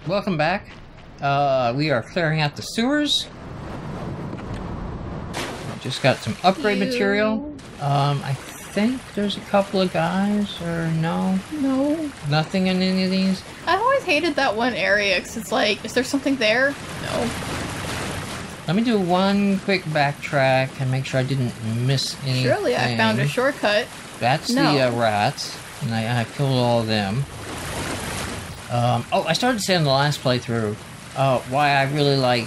welcome back. We are clearing out the sewers. Just got some upgrade material. I think there's a couple of guys, or no? No. Nothing in any of these? I always hated that one area, because it's like, is there something there? No. Let me do one quick backtrack and make sure I didn't miss anything. Surely I found a shortcut. That's the rats, and I killed all of them. Oh, I started saying in the last playthrough why I really like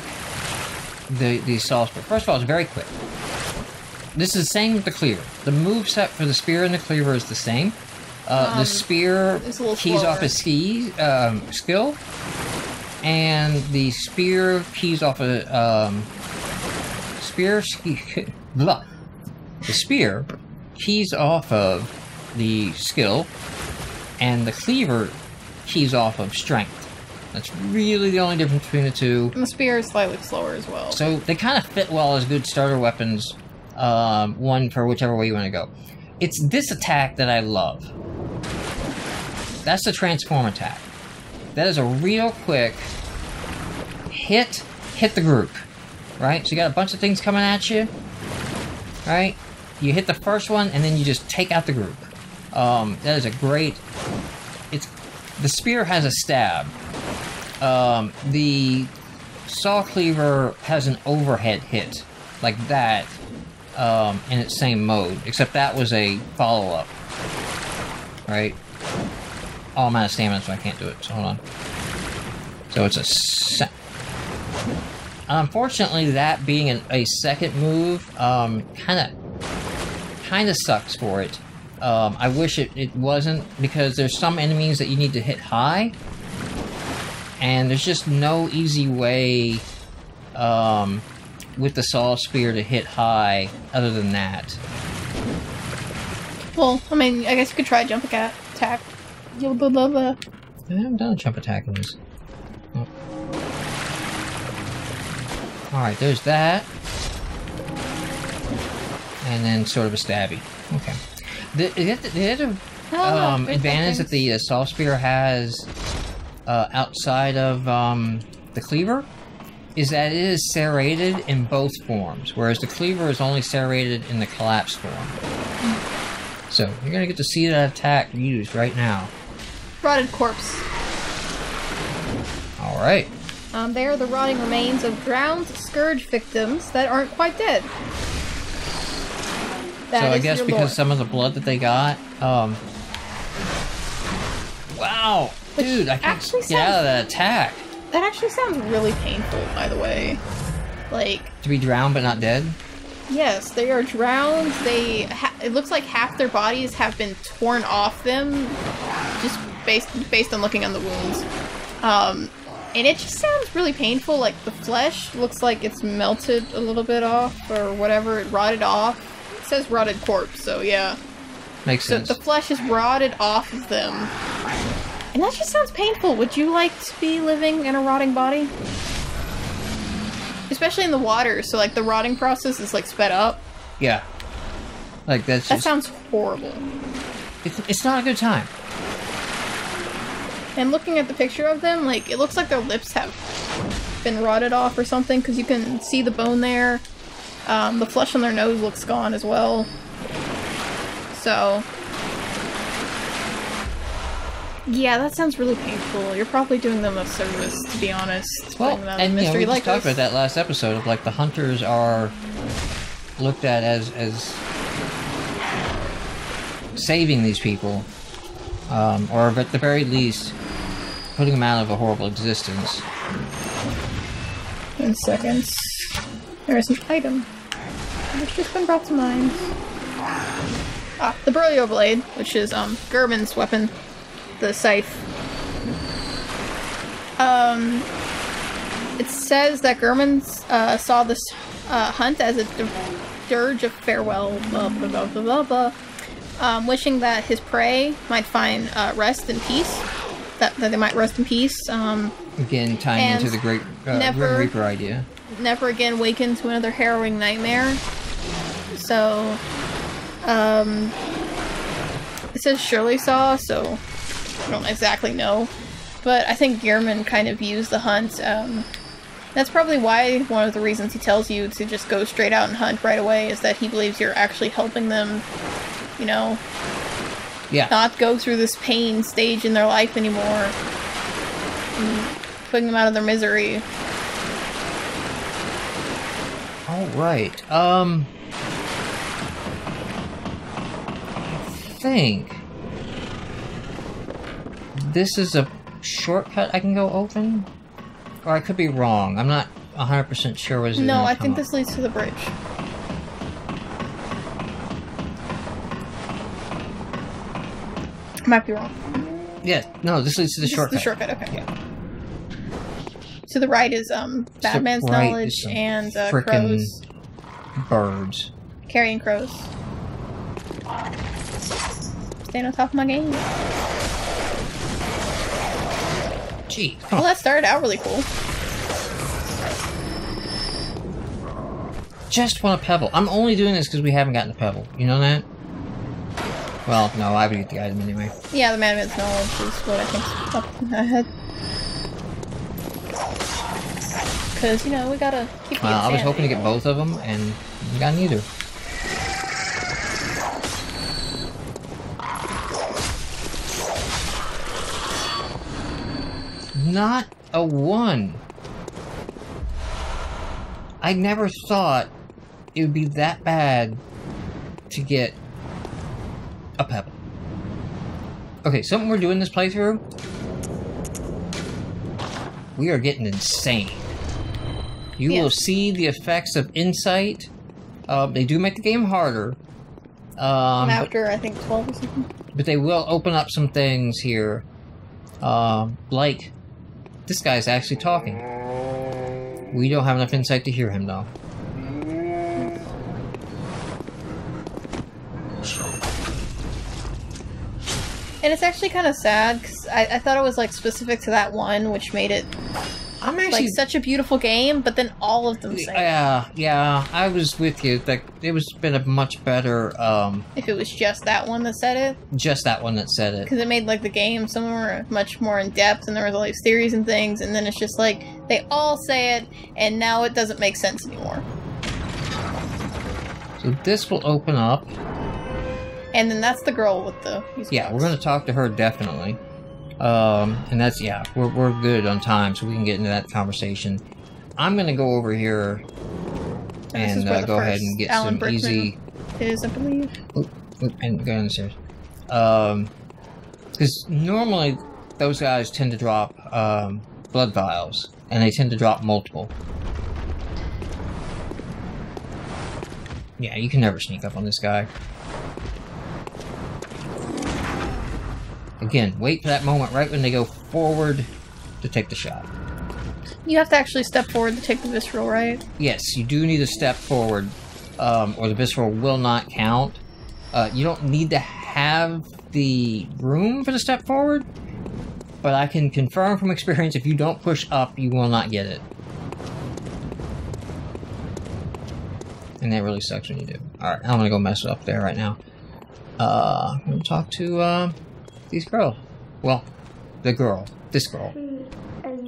the assault spear. First of all, it's very quick. This is the same with the cleaver. The moveset for the spear and the cleaver is the same. The spear keys off a skill, and the spear keys off a the spear keys off of the skill, and the cleaver keys off of strength. That's really the only difference between the two. And the spear is slightly slower as well. So they kind of fit well as good starter weapons, one for whichever way you want to go. It's this attack that I love. That's the transform attack. That is a real quick hit the group, right? So you got a bunch of things coming at you, right? You hit the first one, and then you just take out the group. That is a great... The spear has a stab. The saw cleaver has an overhead hit, like that, in its same mode, except that was a follow-up, right? Oh, I'm out of stamina, so I can't do it, so hold on. So it's a... Unfortunately, that being a second move, kinda sucks for it. I wish it wasn't, because there's some enemies that you need to hit high, and there's just no easy way with the saw spear to hit high other than that. Well, I mean, I guess you could try a jump attack. I haven't done a jump attack in this. Oh. Alright, there's that. And then sort of a stabby. Okay. The other advantage that the saw spear has outside of the cleaver is that it is serrated in both forms, whereas the cleaver is only serrated in the collapsed form. So, you're gonna get to see that attack used right now. Rotted corpse. Alright. They are the rotting remains of drowned Scourge victims that aren't quite dead. So I guess because some of the blood that they got, wow! Dude, I can't get out of that attack. That actually sounds really painful, by the way. Like... To be drowned but not dead? Yes, they are drowned. It looks like half their bodies have been torn off them, just based on looking on the wounds. And it just sounds really painful. Like, the flesh looks like it's melted a little bit off, or whatever, it rotted off. It says rotted corpse, so yeah. Makes sense. The flesh is rotted off of them. And that just sounds painful. Would you like to be living in a rotting body? Especially in the water, so like the rotting process is like sped up. Yeah. Like that sounds horrible. It's not a good time. And looking at the picture of them, like, it looks like their lips have been rotted off or something, because you can see the bone there. The flesh on their nose looks gone as well. So... yeah, that sounds really painful. You're probably doing them a service, to be honest. Well, and you know, we just talked about that last episode of, like, the hunters are looked at as saving these people. Or at the very least, putting them out of a horrible existence. 10 seconds. There's an item. It's just been brought to mind. Ah, the Brilio Blade, which is, Gerben's weapon. The scythe. It says that German saw this hunt as a dirge of farewell, blah blah blah blah blah blah. Wishing that his prey might find rest and peace. That they might rest in peace. Again, tying into the Great Grim Reaper idea. Never again waken to another harrowing nightmare. So, it says surely saw, so I don't exactly know. But I think Gearman kind of views the hunt. That's probably why one of the reasons he tells you to just go straight out and hunt right away is that he believes you're actually helping them, you know, not go through this pain stage in their life anymore. And putting them out of their misery. Alright, I think this is a shortcut I can go open? Or I could be wrong. I'm not 100% sure what it is. No, I think this leads to the bridge. Might be wrong. Yeah, no, this leads to the shortcut. The shortcut, okay. Yeah. To the right is Batman's knowledge and crows. Birds. Carrying crows. Staying on top of my game. Gee. Well, that started out really cool. Just want a pebble. I'm only doing this because we haven't gotten a pebble. You know that? Well, no, I would get the item anyway. Yeah, the Madman's knowledge is what I think's up in my head. Because, you know, we gotta keep the I was hoping to get both of them, and we got neither. Not a 1. I never thought it would be that bad to get a pebble. Okay, something we're doing this playthrough. We are getting insane. You will see the effects of insight. They do make the game harder. After, I think, 12 or something. But they will open up some things here. Like, this guy's actually talking. We don't have enough insight to hear him, though. And it's actually kind of sad, because I thought it was, like, specific to that one, which made it, I'm actually... like, such a beautiful game, but then all of them say Yeah, I was with you. Like, it was been a much better, if it was just that one that said it. Just that one that said it. Because it made, like, the game some were much more in-depth, and there was all these theories and things, and then it's just, like, they all say it, and now it doesn't make sense anymore. So this will open up. And then that's the girl with the music box. We're going to talk to her, definitely. And that's, we're good on time, so we can get into that conversation. I'm going to go over here and go ahead and get Alan some Brickman easy... is, I believe. And go down the stairs. Because normally those guys tend to drop blood vials, and they tend to drop multiple. Yeah, you can never sneak up on this guy. Again, wait for that moment right when they go forward to take the shot. You have to actually step forward to take the visceral, right? Yes, you do need to step forward, or the visceral will not count. You don't need to have the room for the step forward, but I can confirm from experience if you don't push up, you will not get it. And that really sucks when you do. Alright, I'm gonna go mess up there right now. I'm gonna talk to, these girls. Well, the girl. This girl.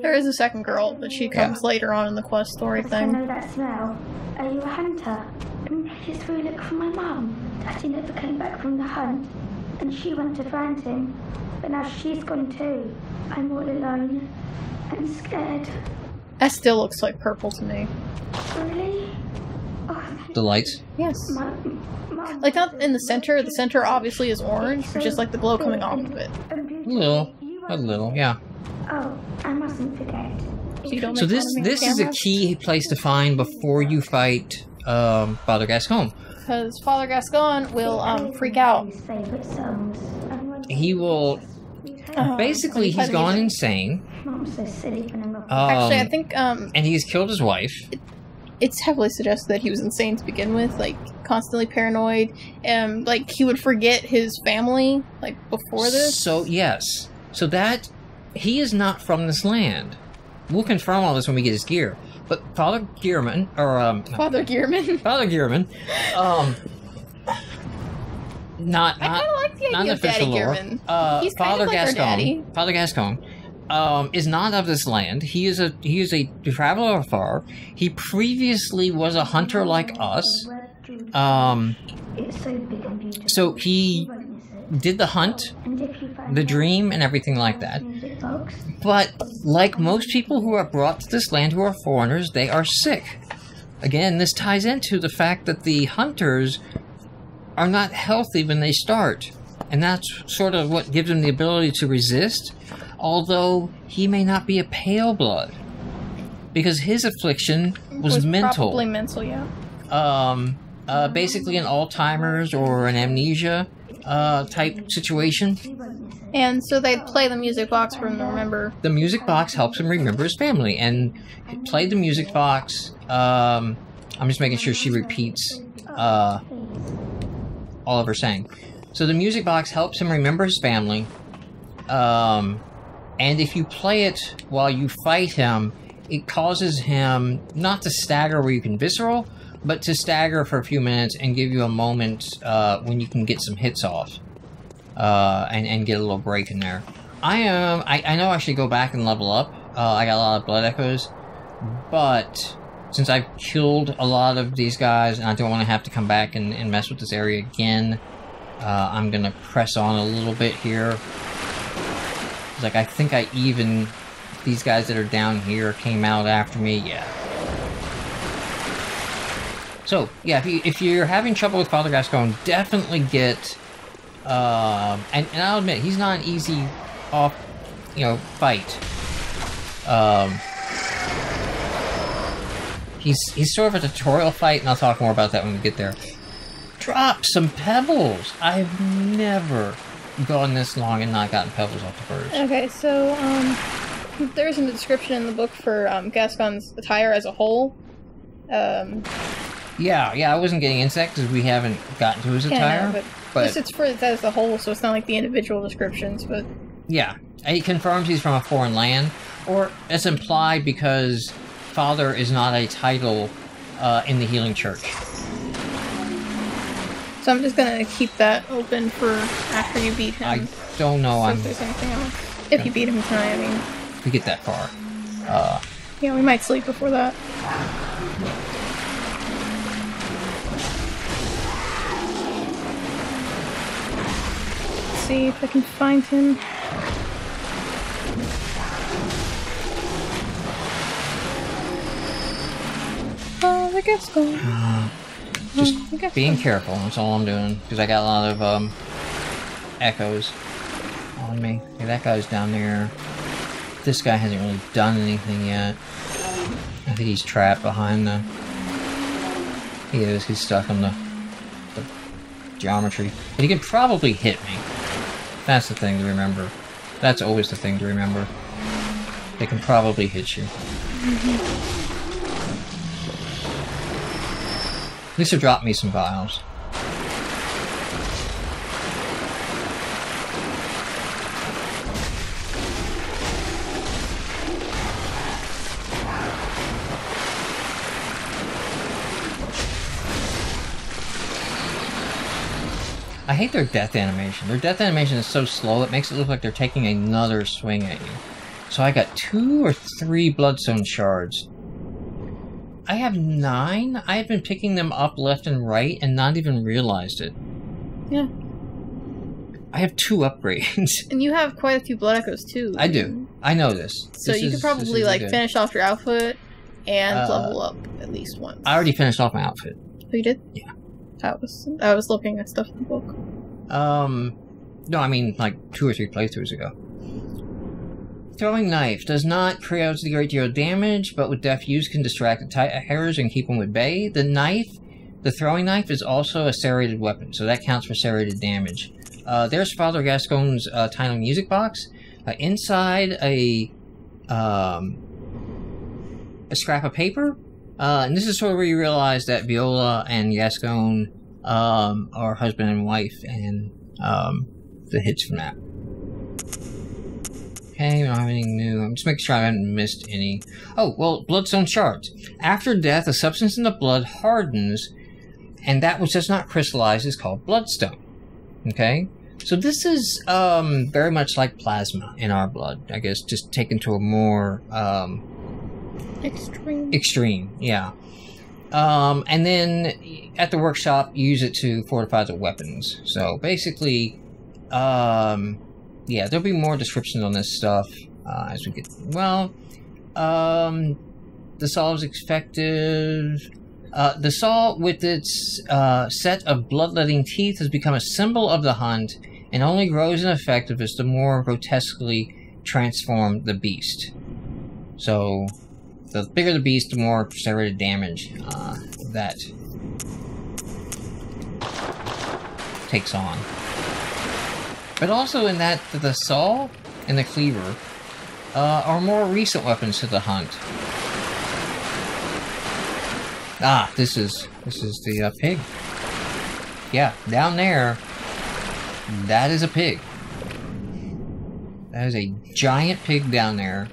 There is a second girl, but she comes later on in the quest story thing. I know that smell. Are you a hunter? I just really look for my mum. Daddy never came back from the hunt, and she went to find him. But now she's gone too. I'm all alone. I'm scared. That still looks like purple to me. Really? The lights? Yes. Like, not in the center. The center obviously is orange, but just like the glow coming off of it. A little, yeah. Oh, I mustn't forget. So this is a key place to find before you fight Father Gascon. Because Father Gascon will freak out. He will... basically, he's gone insane. Actually, I think... and he's killed his wife. It's heavily suggested that he was insane to begin with, like, constantly paranoid, and, like, he would forget his family, like, before this. So, yes. So that... he is not from this land. We'll confirm all this when we get his gear. But Father Gearman, or, Father Gearman? Father Gearman, not I kind of like the idea of Daddy Gearman. He's Father kind of like our daddy. Father Gascon is not of this land. He is a traveler afar. He previously was a hunter like us. So he did the hunt, the dream, and everything like that. But like most people who are brought to this land who are foreigners, they are sick. Again, this ties into the fact that the hunters are not healthy when they start. And that's sort of what gives them the ability to resist, although he may not be a pale blood. Because his affliction was mental. Probably mental, yeah. Basically an Alzheimer's or an amnesia type situation. And so they'd play the music box for him to remember. The music box helps him remember his family, and he played the music box. I'm just making sure she repeats all of her saying. So the music box helps him remember his family, and if you play it while you fight him, it causes him not to stagger where you can visceral, but to stagger for a few minutes and give you a moment when you can get some hits off, and get a little break in there. I know I should go back and level up. I got a lot of blood echoes, but since I've killed a lot of these guys and I don't want to have to come back and mess with this area again, I'm gonna press on a little bit here. Like, I think these guys that are down here came out after me, yeah. So, yeah, if you're having trouble with Father Gascon, definitely get, and I'll admit, he's not an easy fight. He's sort of a tutorial fight, and I'll talk more about that when we get there. Drop some pebbles! I've never gone this long and not gotten pebbles off the birds. Okay, so, there's a description in the book for Gascon's attire as a whole. Yeah, I wasn't getting insects because we haven't gotten to his attire. No, but it's for that as a whole, so it's not like the individual descriptions, but... Yeah, it confirms he's from a foreign land, or it's implied because Father is not a title in the Healing Church. So I'm just gonna keep that open for after you beat him. I don't know. So if there's anything else. If you beat him tonight, I mean. If we get that far. Yeah, we might sleep before that. Let's see if I can find him. Oh, I guess go. Just being careful, that's all I'm doing. Because I got a lot of echoes on me. Okay, that guy's down there. This guy hasn't really done anything yet. I think he's trapped behind the... He is, he's stuck on the geometry. But he can probably hit me. That's the thing to remember. That's always the thing to remember. They can probably hit you. At least it dropped me some vials. I hate their death animation. Their death animation is so slow, it makes it look like they're taking another swing at you. So I got 2 or 3 bloodstone shards. I have 9. I have been picking them up left and right and not even realized it. Yeah. I have 2 upgrades. And you have quite a few blood echoes too. I do. I know this. So you could probably finish off your outfit and level up at least once. I already finished off my outfit. Oh, you did? Yeah. I was looking at stuff in the book. No, I mean like 2 or 3 playthroughs ago. Throwing knife does not create a great deal of damage, but with deft use can distract attackers and keep them at bay. The throwing knife is also a serrated weapon, so that counts for serrated damage. There's Father Gascon's tiny music box. Inside a scrap of paper. And this is sort of where you realize that Viola and Gascon are husband and wife, and the hits from that. Okay, we don't have anything new. I'm just making sure I haven't missed any. Oh, well, bloodstone shards. After death, a substance in the blood hardens, and that which does not crystallize is called bloodstone. Okay? So this is very much like plasma in our blood, I guess, just taken to a more extreme, yeah. And then at the workshop, you use it to fortify the weapons. So basically, yeah, there'll be more descriptions on this stuff as we get. Well, the saw is effective. The saw, with its set of bloodletting teeth, has become a symbol of the hunt, and only grows in effective as the more grotesquely transform the beast. So, the bigger the beast, the more serrated damage that takes on. But also in that, the saw and the cleaver are more recent weapons to the hunt. Ah, this is the pig. Yeah, down there, that is a pig. That is a giant pig down there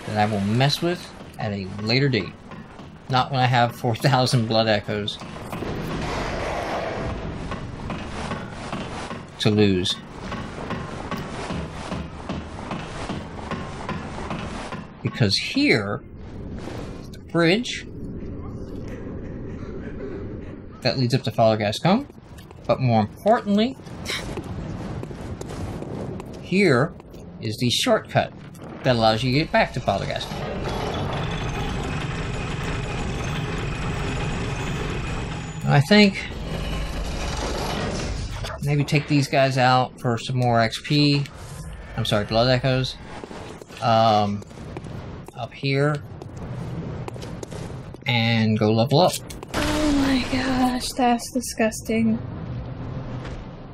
that I will mess with at a later date. Not when I have 4,000 blood echoes to lose. Because here, the bridge that leads up to Father Gascon, but more importantly, here is the shortcut that allows you to get back to Father Gascon. I think maybe take these guys out for some more XP. I'm sorry, blood echoes. Up here. And go level up. Oh my gosh, that's disgusting.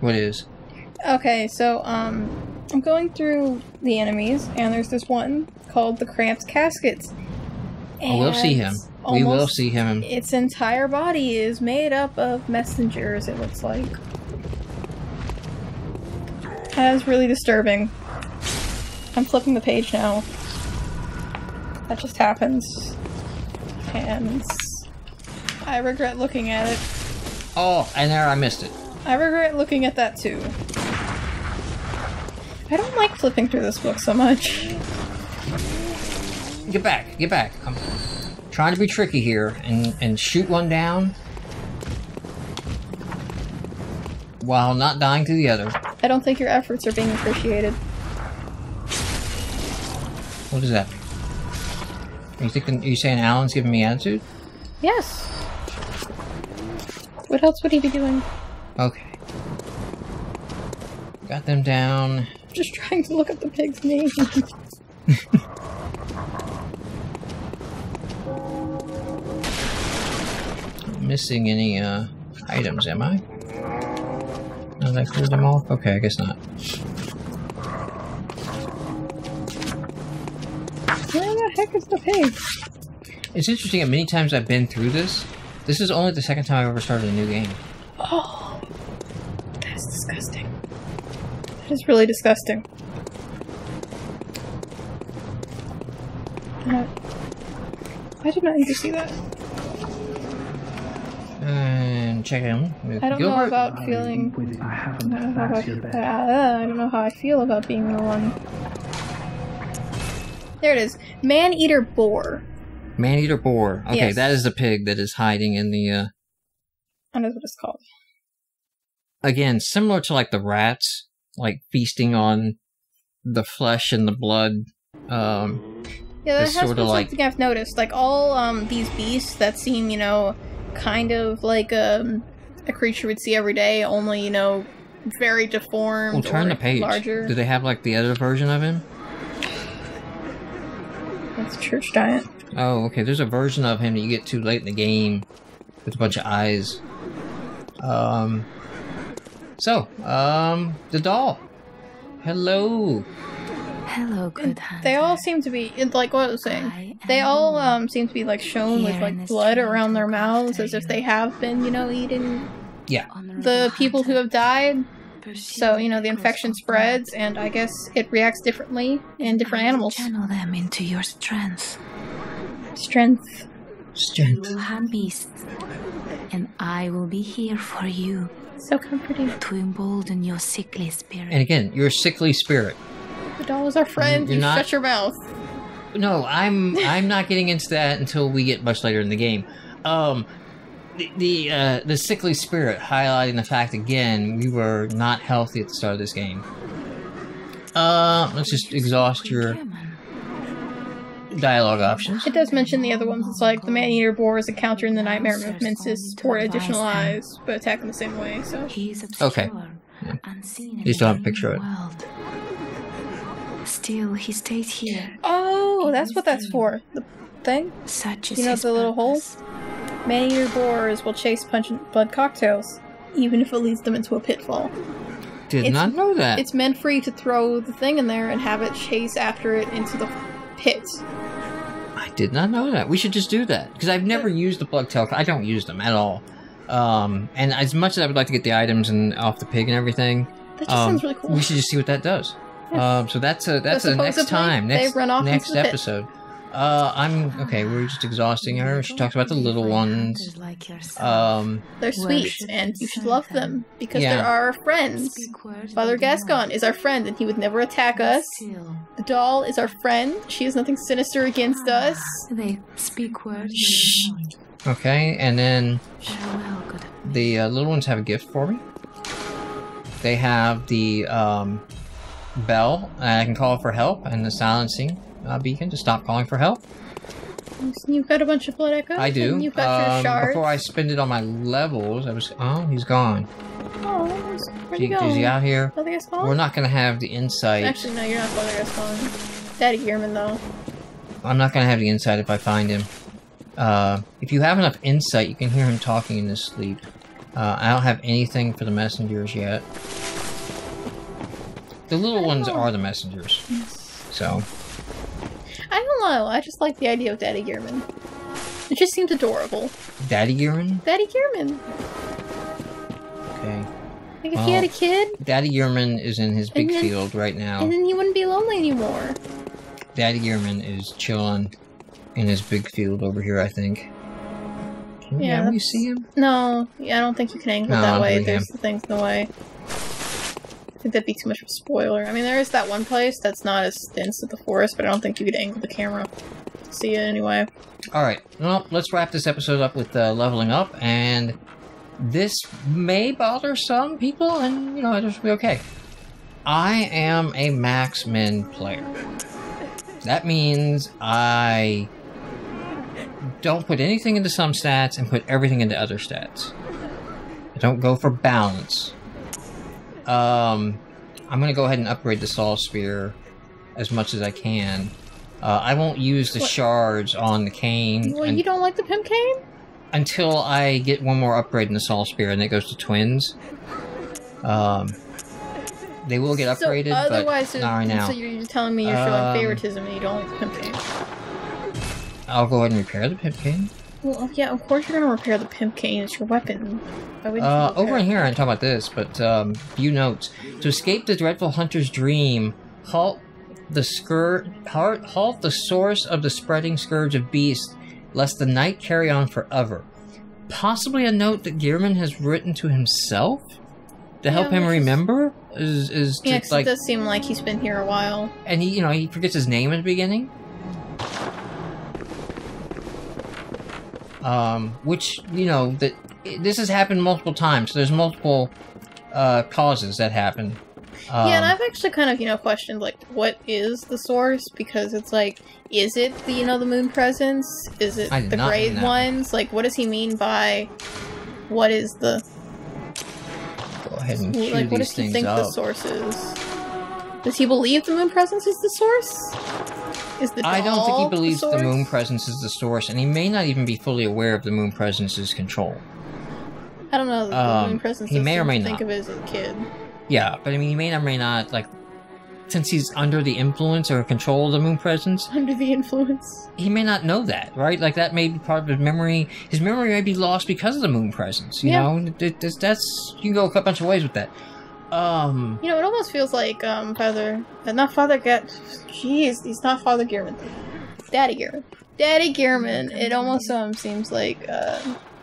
What is? Okay, so, I'm going through the enemies, and there's this one called the Cramped Caskets. Oh, we'll see him. We will see him. Its entire body is made up of messengers, it looks like. That is really disturbing. I'm flipping the page now. That just happens. And I regret looking at it. Oh, and there I missed it. I regret looking at that too. I don't like flipping through this book so much. Get back, get back. I'm trying to be tricky here and shoot one down while not dying to the other. I don't think your efforts are being appreciated. What does that mean? Are you saying Alan's giving me attitude? Yes. What else would he be doing? Okay. Got them down. I'm just trying to look at the pig's name. Missing any items, am I? No, did I clear them off? Okay, I guess not. Where the heck is the pig? It's interesting that many times I've been through this. This is only the second time I've ever started a new game. Oh, that's disgusting. That is really disgusting. I did not need to see that. And check in with I don't Gilbert. know about feeling. I don't know how I feel about being the one. There it is. Man-eater boar. Man-eater boar. Okay, Yes. that is the pig that is hiding in the. That is what it's called. Again, similar to like the rats, like feasting on the flesh and the blood. Yeah, that It's has sorta been like- something I've noticed. Like all these beasts that seem, you know, kind of like a creature we'd see every day, only, you know, very deformed. Well, turn or the page. larger. Do they have like the other version of him? That's a church giant. Oh, okay. There's a version of him that you get to late in the game with a bunch of eyes. The doll. Hello. Hello, good hunter. They all seem to be, like what I was saying, they all seem to be like shown with like blood around their mouths as if they have been, you know, eating Yeah. the people who have died. So, you know, the infection spreads, and I guess it reacts differently in different animals. Channel them into your strength. Strength. Strength. Wuhan beasts. and I will be here for you So comforting. to embolden your sickly spirit. And again, you're a sickly spirit. The doll is our friend. You're You not- shut your mouth. No, I'm not getting into that until we get much later in the game. The sickly spirit, highlighting the fact again we were not healthy at the start of this game. Let's just exhaust your dialogue options. It does mention the other ones. It's like the man-eater boar is a counter in the nightmare movements is support additional eyes, but attack in the same way. So He is obscure, Okay. unseen You in still have a the picture of it. world. Still, he stays here. oh, that's what that's for. The thing. Such is You know his the little hole? purpose. Man-eater boars will chase punch and blood cocktails, even if it leads them into a pitfall. Did It's- not know that. It's meant for you to throw the thing in there and have it chase after it into the pit. I did not know that. We should just do that because I've never used the plug tail. I don't use them at all. And as much as I would like to get the items and off the pig and everything, That just sounds really cool. we should just see what that does. Yes. So that's a next supposedly, time, they next run off next into the pit. episode. Okay. We're just exhausting her. She talks about the little ones. Like yourself. They're sweet, and you should love them because Yeah. they're our friends. Speak words Father they do Gascon not. is our friend, and he would never attack us. Still, The doll is our friend. She has nothing sinister against us. they speak words. Shh. They do not. Okay, and then Farewell, good the little ones have a gift for me. They have the bell, and I can call for help, and the silencing beacon to stop calling for help. You've got a bunch of blood echoes. I do. And you've got your shards. Before I spend it on my levels, I was. Oh, he's gone. Oh, where'd he go? Is he out here? Father Gascon? We're not going to have the insight. Actually, no, you're not Father Gascon. Daddy Gearman, though. I'm not going to have the insight if I find him. If you have enough insight, you can hear him talking in his sleep. I don't have anything for the messengers yet. The little ones are the messengers. So, I don't know. I just like the idea of Daddy Gearman. It just seems adorable. Daddy Gearman? Daddy Gearman. Okay. Like if he had a kid, Daddy Gearman is in his big And then- field right now. and then he wouldn't be lonely anymore. Daddy Gearman is chilling in his big field over here, I think. Can you Yeah, have me that's- see him? No, yeah, I don't think you can angle No, it I that don't way. think I There's the things in the way. I think that'd be too much of a spoiler. I mean, there is that one place that's not as dense as the forest, but I don't think you could angle the camera to see it anyway. Alright, well, let's wrap this episode up with leveling up, and this may bother some people, and, it'll be okay. I am a max min player. That means I don't put anything into some stats and put everything into other stats. I don't go for balance. I'm going to go ahead and upgrade the Saw Spear as much as I can. I won't use the What? shards on the cane Well, you don't like the pimp cane? until I get one more upgrade in the Saw Spear, and it goes to twins. They will get upgraded, so otherwise, but not right now. So you're telling me you're showing favoritism and you don't like the pimp cane? I'll go ahead and repair the pimp cane. Well, yeah, of course you're gonna repair the pimp cane. It's your weapon. Why wouldn't you repair Over it? in here, I didn't talk about this, but few notes. To escape the dreadful hunter's dream, halt the source of the spreading scourge of beasts, lest the night carry on forever. Possibly a note that Gearman has written to himself to help him which is- remember. Is to, Yeah, 'cause it does seem like he's been here a while. and he forgets his name at the beginning. Which that this has happened multiple times. So there's multiple causes that happen. Yeah, and I've actually kind of, questioned, like, what is the source? Because it's like, is it the, the moon presence? Is it I did the not great mean that. ones? Like, what does he mean by, what is the, Go ahead and cue like, what these does he things think up. the source is? Does he believe the moon presence is the source? Is the I don't think doll he believes the source? moon presence is the source, and he may not even be fully aware of the moon presence's control. I don't know, the moon presence he may or may think not. of it as a kid. Yeah, but I mean, he may or may not, since he's under the influence or control of the moon presence, Under the influence. he may not know that, right? Like, that may be part of his memory. His memory may be lost because of the moon presence, you Yeah. know? That's, you can go a bunch of ways with that. It almost feels like, not Father Jeez, he's not Father Gearman. Daddy Gearman. Daddy Gearman, it almost, seems like,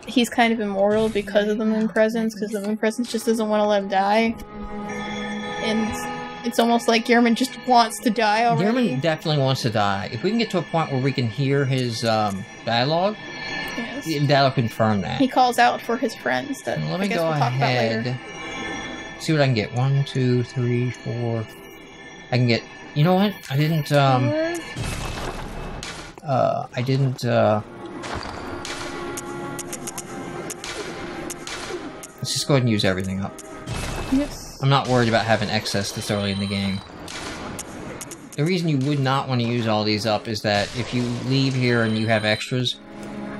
he's kind of immortal because of the moon presence, because the moon presence just doesn't want to let him die. And it's almost like Gehrman just wants to die already. Gehrman definitely wants to die. If we can get to a point where we can hear his dialogue, Yes. that'll confirm that. He calls out for his friends that Let I me guess go we'll talk about ahead. later. See what I can get. 1, 2, 3, 4. I can get. You know what? I didn't. I didn't. Let's just go ahead and use everything up. Yes. I'm not worried about having excess this early in the game. The reason you would not want to use all these up is that if you leave here and you have extras,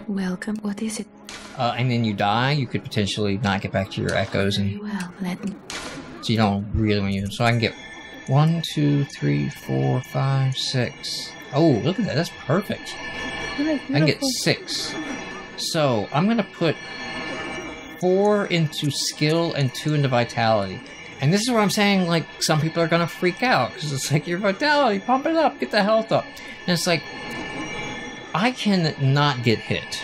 Welcome. What is it? and then you die, you could potentially not get back to your echoes, Very and well. Let me. so you don't really want to use them. So I can get 1, 2, 3, 4, 5, 6. Oh, look at that. That's perfect. I can get 6. So I'm going to put 4 into skill and 2 into vitality. And this is where I'm saying, like, some people are going to freak out. Because it's like, your vitality, pump it up, get the health up. And it's like, I can not get hit.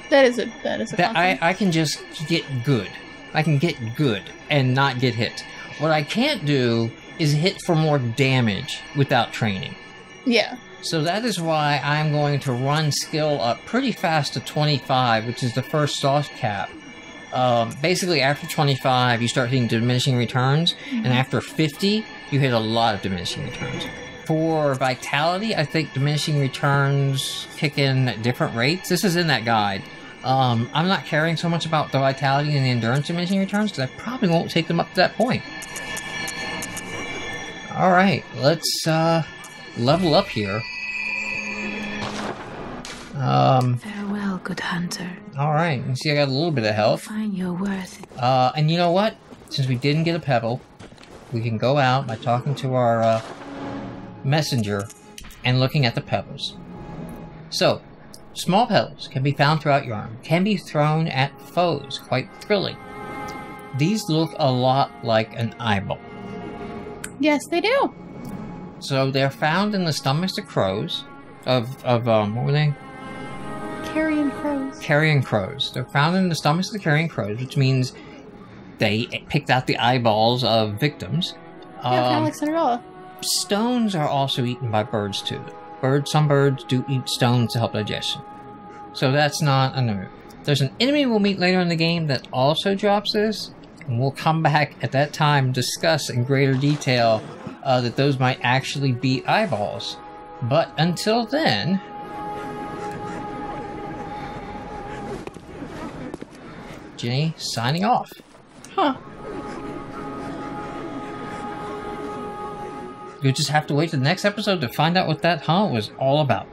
That is a concept. I can just get good. I can get good and not get hit. What I can't do is hit for more damage without training. Yeah. So that is why I'm going to run skill up pretty fast to 25, which is the first soft cap. Basically, after 25, you start hitting diminishing returns, and after 50, you hit a lot of diminishing returns. For vitality, I think diminishing returns kick in at different rates. This is in that guide. I'm not caring so much about the vitality and the endurance diminishing returns, because I probably won't take them up to that point. Alright, let's level up here. Farewell, good hunter. Alright, you see I got a little bit of health. Find your worth. And you know what? Since we didn't get a pebble, we can go out by talking to our messenger and looking at the pebbles. So, small pebbles can be found throughout your arm, can be thrown at foes, quite thrilling. These look a lot like an eyeball. Yes, they do. So they're found in the stomachs of crows, what were they? Carrion crows. Carrion crows. They're found in the stomachs of the carrion crows, which means they picked out the eyeballs of victims. Yeah, kind of like Cinderella. Stones are also eaten by birds too. Some birds do eat stones to help digestion. So that's not a no. There's an enemy we'll meet later in the game that also drops this, and we'll come back at that time and discuss in greater detail that those might actually be eyeballs. But until then, Jenny signing off. Huh. You'll just have to wait to the next episode to find out what that was all about.